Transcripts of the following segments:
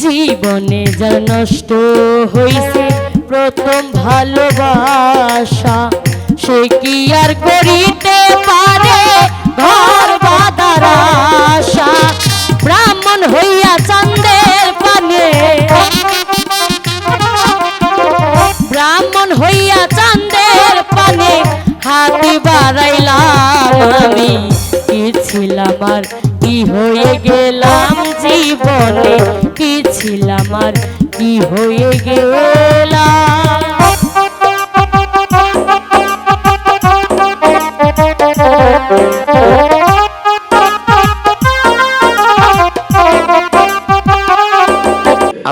জীবনে যার নষ্ট হইছে প্রথম ভালোবাসা, সে কি আর করিতে পারে ঘর বাঁধার আশা। ব্রাহ্মণ হইয়া চাঁদের পানে, ব্রাহ্মণ হইয়া চাঁদের পানে হাতি বাড়াইলাম আমি। কি ছিলাম আর কি হয়ে গেলাম জীবনে, কি ছিলাম আর কি হয়ে গেলাম।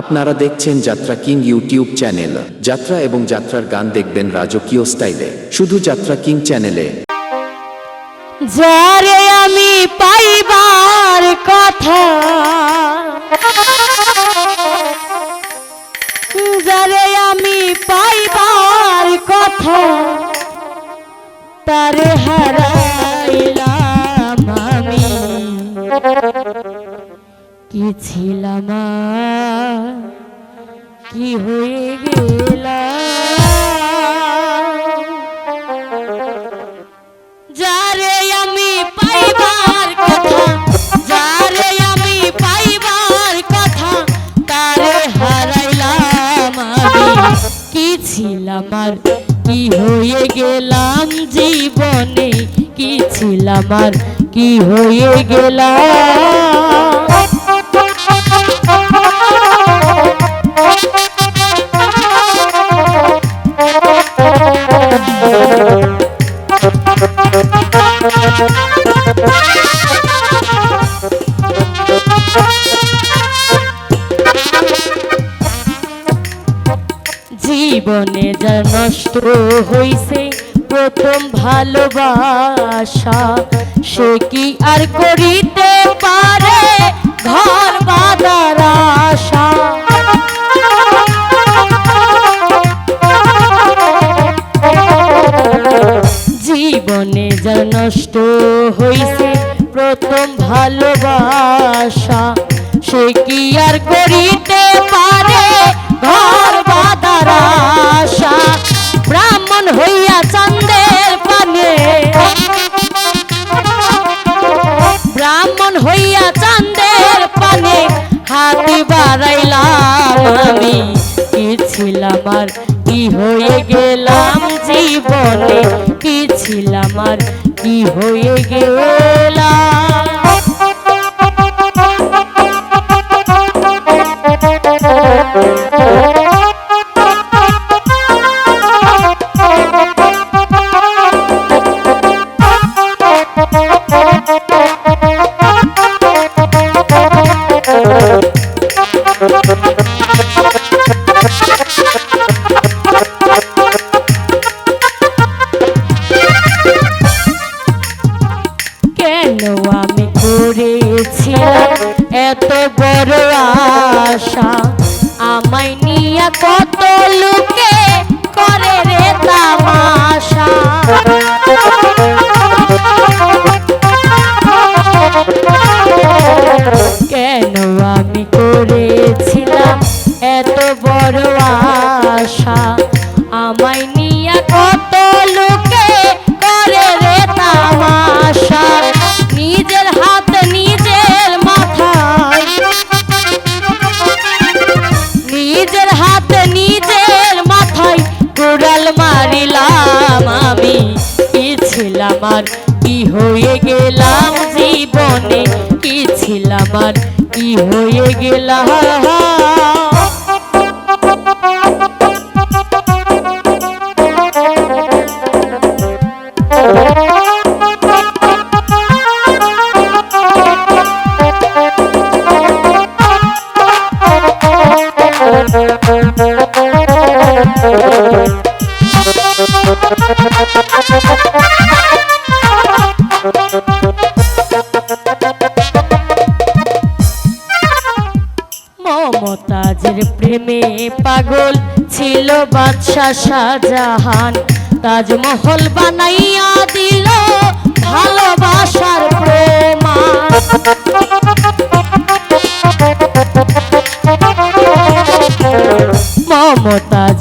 আপনারা দেখছেন যাত্রা কিং ইউটিউব চ্যানেল। যাত্রা এবং যাত্রার গান দেখবেন রাজকীয় স্টাইলে, শুধু যাত্রা কিং চ্যানেলে। যারে আমি পাইবার কথা, যারে আমি পাইবার কথা, তারে হারাইলাম আমি। কি ছিলাম আর কি হয়ে গেলাম। যারে আমি পাইবার কথা, যারে আমি পাইবার কথা, তারে হারাইলাম আমি। কি ছিলাম আর কি হয়ে গেলাম জীবনে, কি ছিলাম আর কি হয়ে গেলাম। জীবনে যা নষ্ট হইছে প্রথম ভালোবাসা, সে কি আর করিতে পারে ঘর বাঁধার আশা। জীবনে যা নষ্ট হইছে প্রথম ভালোবাসা, সে কি আর করিতে পারে ঘর বাঁধার আশা। ব্রাহ্মণ হইয়া চাঁদের পানে, ব্রাহ্মণ হইয়া চাঁদের পানে হাতি বাড়াইলাম আমি। কি ছিলাম আর কি হয়ে গেলাম জীবনে, কি ছিলাম আর কি হয়ে গেলাম। কেন আমি করেছিলাম এত বড় আশা, আমায় নিয়ে কত লোকে করে রে তামাশা। কেন আমি করেছিলাম এত বড় আশা, আমায় নিয়ে কত লোকে করে রে তামাশা। নিজের হাত নিজের মাথায়, নিজের হাত নিজের মাথায় কুড়াল মারিলাম আমি। কি ছিলাম আর কি হয়ে গেলাম জীবনে, কি ছিলাম আর কি হয়ে গেলাম। মমতাজের প্রেমে পাগল ছিল বাদশা শাহজাহান, তাজমহল বানাইয়া দিল ভালোবাসার প্রমাণ।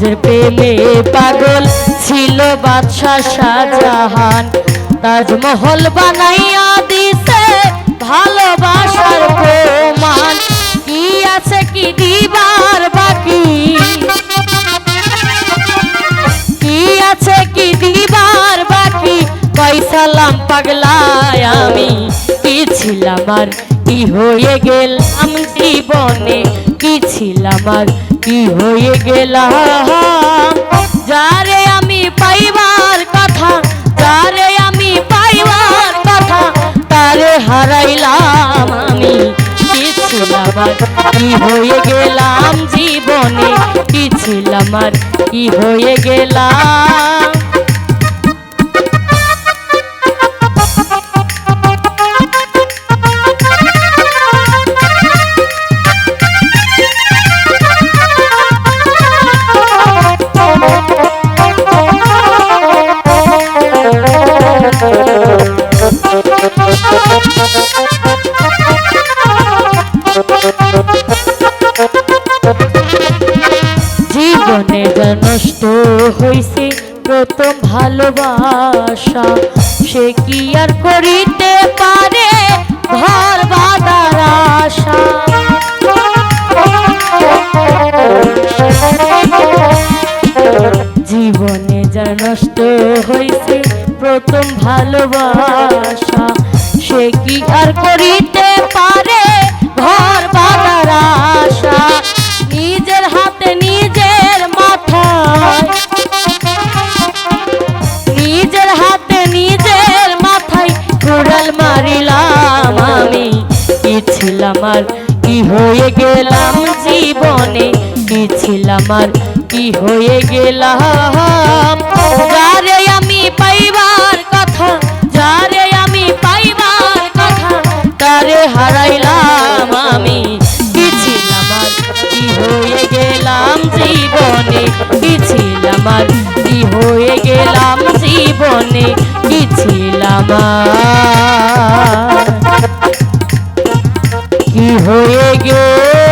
মমতাজের প্রেমে পাগল ছিল বাদশাহ শাহজাহান তাজমহল বানাইয়া দিছে ভালোবাসার প্রমাণ কি আছে কি দিবার বাকি কি আছে কি দিবার বাকি কইসালাম পাগলায় আমি কি ছিলাম আর কি হয়ে গেলাম জীবনে কি ছিলাম আর কি হয়ে গেলাম যারে আমি পাইবার কথা যারে আমি পাইবার কথা তারে হারাইলাম আমি কি ছিলাম আর কি হয়ে গেলাম জীবনে কি ছিলাম আর কি হয়ে গেলাম জীবনে যা নষ্ট হইছে প্রথম ভালোবাসা সে কি আর করিতে পারে ঘর বাঁধার আশা জীবনে যা নষ্ট হইছে প্রথম ভালোবাসা সে কি আর করিতে পারে ঘর বাঁধার আশা নিজের হাতে নিজের মাথায় নিজের হাতে নিজের মাথায় কুড়াল মারিলাম আমি কি ছিলাম আর কি হয়ে গেলাম জীবনে কি ছিলাম আর কি হয়ে গেলাম যারে আমি পাইবার কথা যারে আমি পাইবার কথা তারে হারাইলাম আমি কি ছিলাম আর কি হয়ে গেলাম জীবনে কি ছিলাম আর কি হয়ে গেলাম জীবনে কি ছিলাম আর কি হয়ে গেলাম